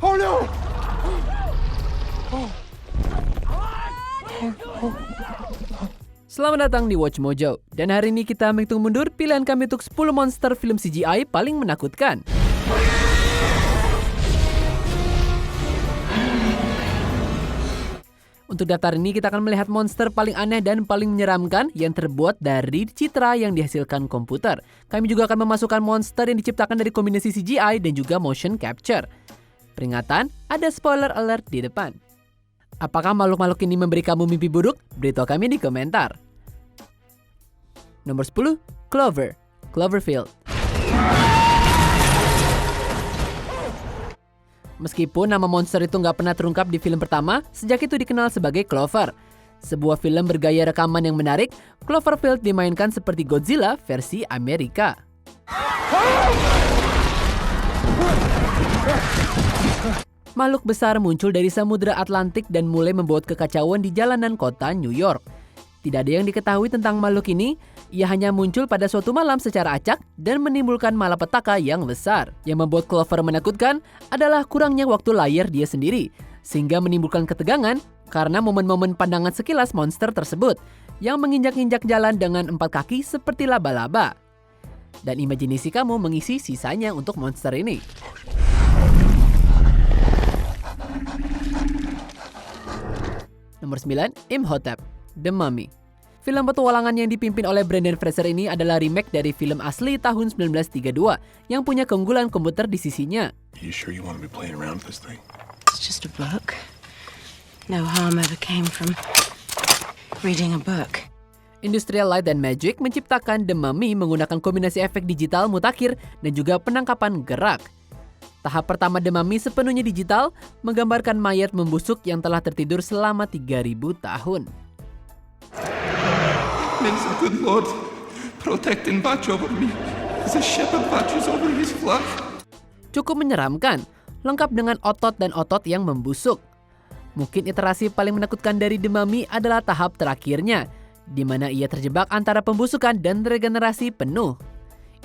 Oh no! Selamat datang di Watch Mojo, dan hari ini kita menghitung mundur pilihan kami untuk 10 monster film CGI paling menakutkan. Untuk daftar ini kita akan melihat monster paling aneh dan paling menyeramkan yang terbuat dari citra yang dihasilkan komputer. Kami juga akan memasukkan monster yang diciptakan dari kombinasi CGI dan juga motion capture. Peringatan, ada spoiler alert di depan. Apakah makhluk-makhluk ini memberi kamu mimpi buruk? Beritahu kami di komentar. Nomor 10, Cloverfield. Meskipun nama monster itu nggak pernah terungkap di film pertama, sejak itu dikenal sebagai Clover. Sebuah film bergaya rekaman yang menarik, Cloverfield dimainkan seperti Godzilla versi Amerika. Makhluk besar muncul dari Samudra Atlantik dan mulai membuat kekacauan di jalanan kota New York. Tidak ada yang diketahui tentang makhluk ini, ia hanya muncul pada suatu malam secara acak dan menimbulkan malapetaka yang besar. Yang membuat Clover menakutkan adalah kurangnya waktu layar dia sendiri, sehingga menimbulkan ketegangan karena momen-momen pandangan sekilas monster tersebut yang menginjak-injak jalan dengan 4 kaki seperti laba-laba. Dan imajinasi kamu mengisi sisanya untuk monster ini. Nomor 9, Imhotep, The Mummy. Film petualangan yang dipimpin oleh Brendan Fraser ini adalah remake dari film asli tahun 1932 yang punya keunggulan komputer di sisinya. You sure you want to be playing around with this thing? It's just a book. No harm ever came from reading a book. Industrial Light and Magic menciptakan The Mummy menggunakan kombinasi efek digital mutakhir dan juga penangkapan gerak. Tahap pertama The Mummy sepenuhnya digital, menggambarkan mayat membusuk yang telah tertidur selama 3.000 tahun. May the good Lord protect and watch over me as a shepherd watches over his flock. Cukup menyeramkan, lengkap dengan otot dan otot yang membusuk. Mungkin iterasi paling menakutkan dari The Mummy adalah tahap terakhirnya, di mana ia terjebak antara pembusukan dan regenerasi penuh.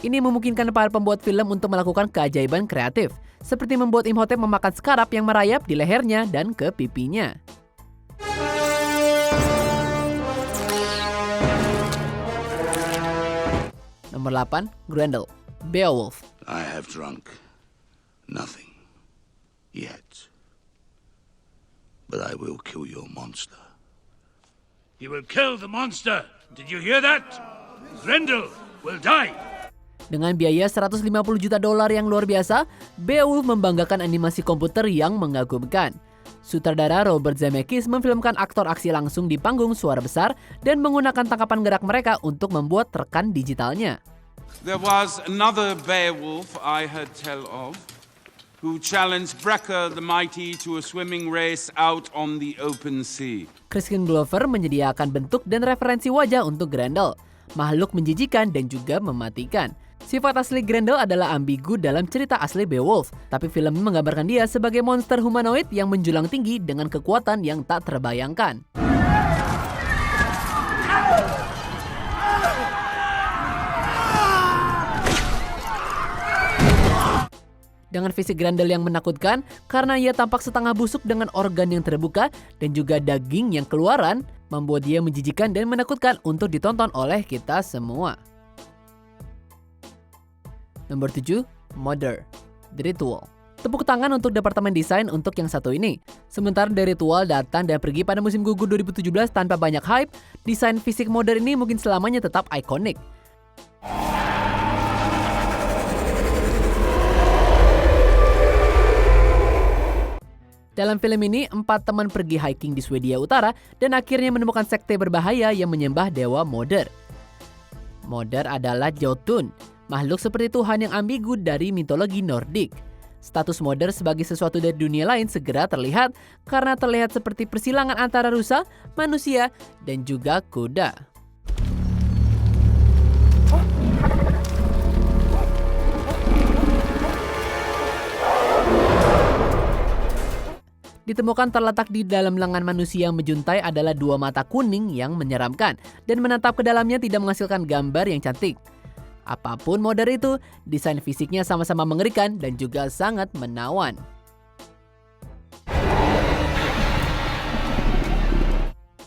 Ini memungkinkan para pembuat film untuk melakukan keajaiban kreatif, seperti membuat Imhotep memakan skarab yang merayap di lehernya dan ke pipinya. Nomor 8, Grendel, Beowulf. I have drunk nothing yet. But I will kill your monster. He will kill the monster. Did you hear that? Grendel will die. Dengan biaya $150 juta yang luar biasa, Beowulf membanggakan animasi komputer yang mengagumkan. Sutradara Robert Zemeckis memfilmkan aktor aksi langsung di panggung suara besar dan menggunakan tangkapan gerak mereka untuk membuat rekan digitalnya. There was another Beowulf I heard tell of, who challenged Breca the Mighty to a swimming race out on the open sea. Crispin Glover menyediakan bentuk dan referensi wajah untuk Grendel, makhluk menjijikan dan juga mematikan. Sifat asli Grendel adalah ambigu dalam cerita asli Beowulf, tapi film ini menggambarkan dia sebagai monster humanoid yang menjulang tinggi dengan kekuatan yang tak terbayangkan. Dengan fisik Grendel yang menakutkan, karena ia tampak setengah busuk dengan organ yang terbuka dan juga daging yang keluaran, membuat dia menjijikan dan menakutkan untuk ditonton oleh kita semua. Nomor 7, Mother, The Ritual. Tepuk tangan untuk departemen desain untuk yang satu ini. Sementara The Ritual datang dan pergi pada musim gugur 2017 tanpa banyak hype, desain fisik Mother ini mungkin selamanya tetap ikonik. Dalam film ini, 4 teman pergi hiking di Swedia Utara dan akhirnya menemukan sekte berbahaya yang menyembah dewa Mother. Mother adalah Jotun, makhluk seperti Tuhan yang ambigu dari mitologi Nordik. Status Mother sebagai sesuatu dari dunia lain segera terlihat karena terlihat seperti persilangan antara rusa, manusia, dan juga kuda. Ditemukan terletak di dalam lengan manusia yang menjuntai adalah 2 mata kuning yang menyeramkan dan menatap ke dalamnya tidak menghasilkan gambar yang cantik. Apapun Mother itu, desain fisiknya sama-sama mengerikan dan juga sangat menawan.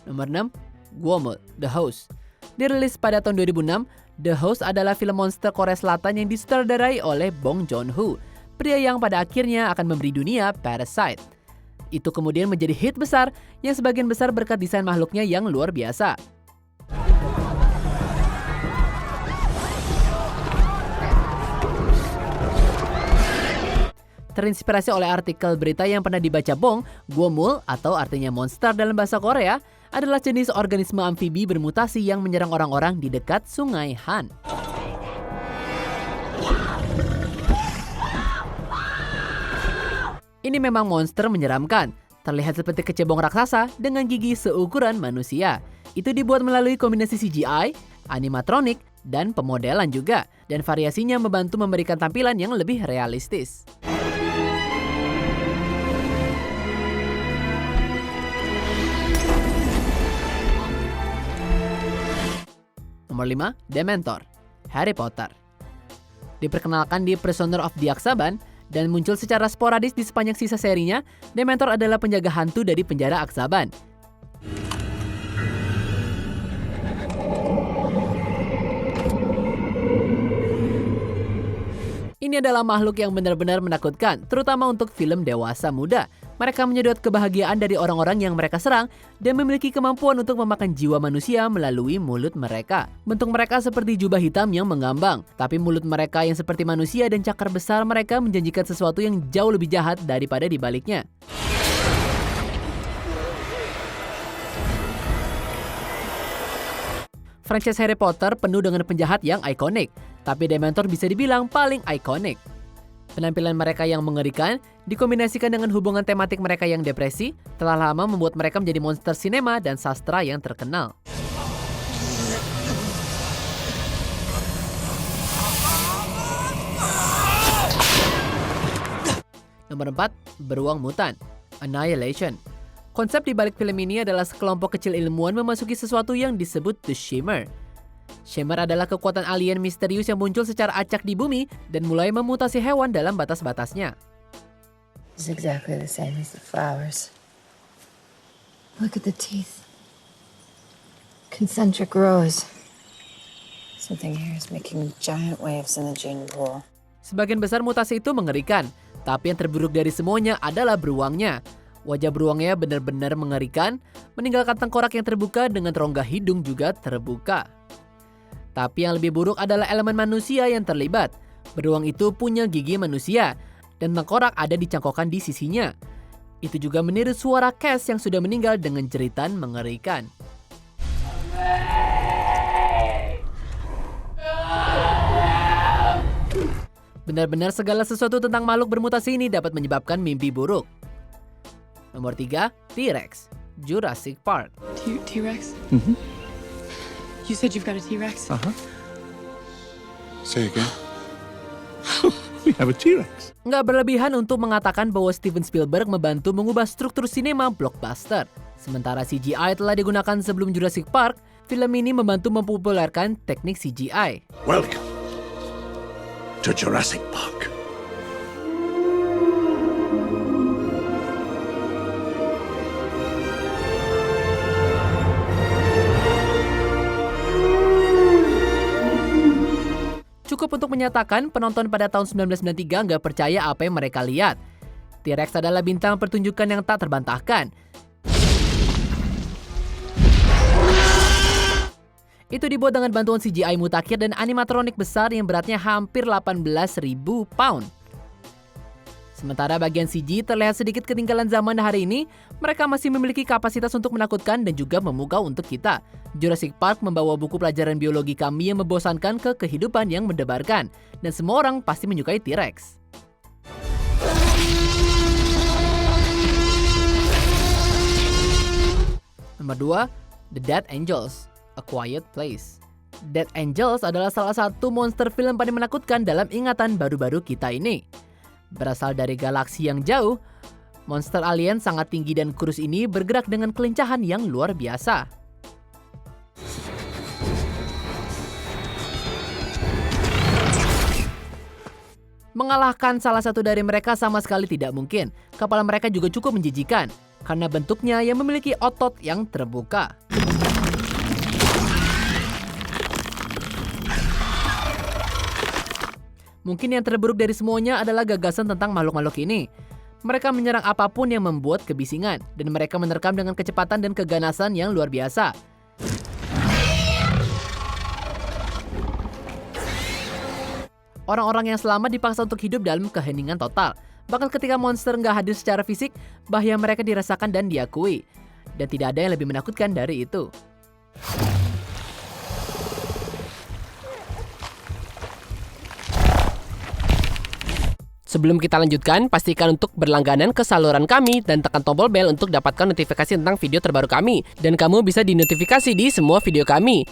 Nomor 6, Gwommul, The Host. Dirilis pada tahun 2006, The Host adalah film monster Korea Selatan yang disutradarai oleh Bong Joon-ho, pria yang pada akhirnya akan memberi dunia Parasite. Itu kemudian menjadi hit besar yang sebagian besar berkat desain makhluknya yang luar biasa. Terinspirasi oleh artikel berita yang pernah dibaca Bong, Gwommul atau artinya monster dalam bahasa Korea adalah jenis organisme amfibi bermutasi yang menyerang orang-orang di dekat Sungai Han. Ini memang monster menyeramkan, terlihat seperti kecebong raksasa dengan gigi seukuran manusia. Itu dibuat melalui kombinasi CGI, animatronik, dan pemodelan juga, dan variasinya membantu memberikan tampilan yang lebih realistis. Nomor 5, Dementor, Harry Potter. Diperkenalkan di Prisoner of the Azkaban dan muncul secara sporadis di sepanjang sisa serinya, Dementor adalah penjaga hantu dari penjara Azkaban. Ini adalah makhluk yang benar-benar menakutkan, terutama untuk film dewasa muda. Mereka menyedot kebahagiaan dari orang-orang yang mereka serang dan memiliki kemampuan untuk memakan jiwa manusia melalui mulut mereka. Bentuk mereka seperti jubah hitam yang mengambang, tapi mulut mereka yang seperti manusia dan cakar besar mereka menjanjikan sesuatu yang jauh lebih jahat daripada di baliknya. Franchise Harry Potter penuh dengan penjahat yang ikonik, tapi Dementor bisa dibilang paling ikonik. Penampilan mereka yang mengerikan dikombinasikan dengan hubungan tematik mereka yang depresi telah lama membuat mereka menjadi monster sinema dan sastra yang terkenal. Nomor 4, Beruang Mutan, Annihilation. Konsep di balik film ini adalah sekelompok kecil ilmuwan memasuki sesuatu yang disebut The Shimmer. Shimmer adalah kekuatan alien misterius yang muncul secara acak di bumi dan mulai memutasi hewan dalam batas-batasnya. It's exactly the same as the flowers. Look at the teeth. Concentric rows. Something here is making giant waves in the gene pool. Sebagian besar mutasi itu mengerikan, tapi yang terburuk dari semuanya adalah beruangnya. Wajah beruangnya benar-benar mengerikan, meninggalkan tengkorak yang terbuka dengan rongga hidung juga terbuka. Tapi yang lebih buruk adalah elemen manusia yang terlibat. Beruang itu punya gigi manusia, dan tengkorak ada di cangkokan di sisinya. Itu juga meniru suara Cass yang sudah meninggal dengan jeritan mengerikan. Benar-benar segala sesuatu tentang makhluk bermutasi ini dapat menyebabkan mimpi buruk. Nomor 3, T-Rex, Jurassic Park. T-Rex? You said you've got a T-Rex? Say again. We have a T-Rex. Nggak berlebihan untuk mengatakan bahwa Steven Spielberg membantu mengubah struktur sinema blockbuster. Sementara CGI telah digunakan sebelum Jurassic Park, film ini membantu mempopulerkan teknik CGI. Welcome to Jurassic Park. Cukup untuk menyatakan penonton pada tahun 1993 nggak percaya apa yang mereka lihat. T-Rex adalah bintang pertunjukan yang tak terbantahkan. Itu dibuat dengan bantuan CGI mutakhir dan animatronik besar yang beratnya hampir 18.000 pound. Sementara bagian CG terlihat sedikit ketinggalan zaman hari ini, mereka masih memiliki kapasitas untuk menakutkan dan juga memukau untuk kita. Jurassic Park membawa buku pelajaran biologi kami yang membosankan ke kehidupan yang mendebarkan, dan semua orang pasti menyukai T-Rex. Nomor 2, The Dead Angels, A Quiet Place. Dead Angels adalah salah satu monster film paling menakutkan dalam ingatan baru-baru kita ini. Berasal dari galaksi yang jauh, monster alien sangat tinggi dan kurus ini bergerak dengan kelincahan yang luar biasa. Mengalahkan salah satu dari mereka sama sekali tidak mungkin. Kepala mereka juga cukup menjijikan. karena bentuknya yang memiliki otot yang terbuka. Mungkin yang terburuk dari semuanya adalah gagasan tentang makhluk-makhluk ini. Mereka menyerang apapun yang membuat kebisingan, dan mereka menerkam dengan kecepatan dan keganasan yang luar biasa. Orang-orang yang selamat dipaksa untuk hidup dalam keheningan total. Bahkan ketika monster nggak hadir secara fisik, bahaya mereka dirasakan dan diakui. Dan tidak ada yang lebih menakutkan dari itu. Sebelum kita lanjutkan, pastikan untuk berlangganan ke saluran kami dan tekan tombol bel untuk dapatkan notifikasi tentang video terbaru kami. Dan kamu bisa dinotifikasi di semua video kami.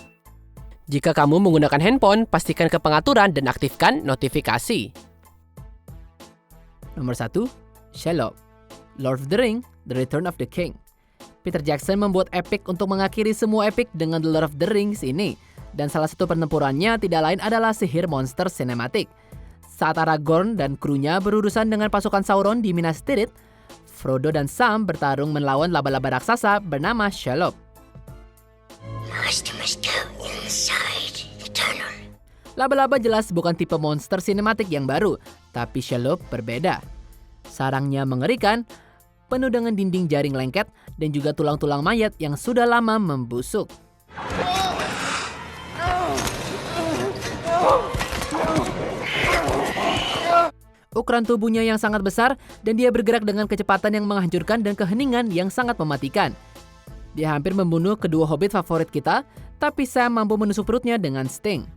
Jika kamu menggunakan handphone, pastikan ke pengaturan dan aktifkan notifikasi. Nomor 1. Shelob, Lord of the Ring, The Return of the King. Peter Jackson membuat epic untuk mengakhiri semua epic dengan The Lord of the Rings ini. Dan salah satu pertempurannya tidak lain adalah sihir monster sinematik. Saat Aragorn dan krunya berurusan dengan pasukan Sauron di Minas Tirith, Frodo dan Sam bertarung melawan laba-laba raksasa bernama Shelob. Laba-laba jelas bukan tipe monster sinematik yang baru, tapi Shelob berbeda. Sarangnya mengerikan, penuh dengan dinding jaring lengket, dan juga tulang-tulang mayat yang sudah lama membusuk. Ukuran tubuhnya yang sangat besar, dan dia bergerak dengan kecepatan yang menghancurkan dan keheningan yang sangat mematikan. Dia hampir membunuh kedua hobbit favorit kita, tapi Sam mampu menusuk perutnya dengan sting.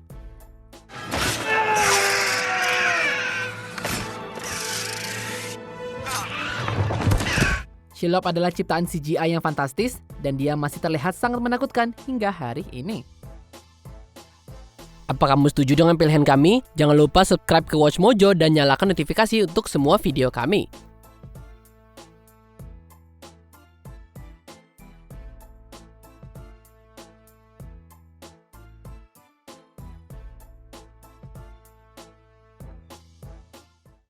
Shelob adalah ciptaan CGI yang fantastis, dan dia masih terlihat sangat menakutkan hingga hari ini. Apa kamu setuju dengan pilihan kami? Jangan lupa subscribe ke Watch Mojo dan nyalakan notifikasi untuk semua video kami.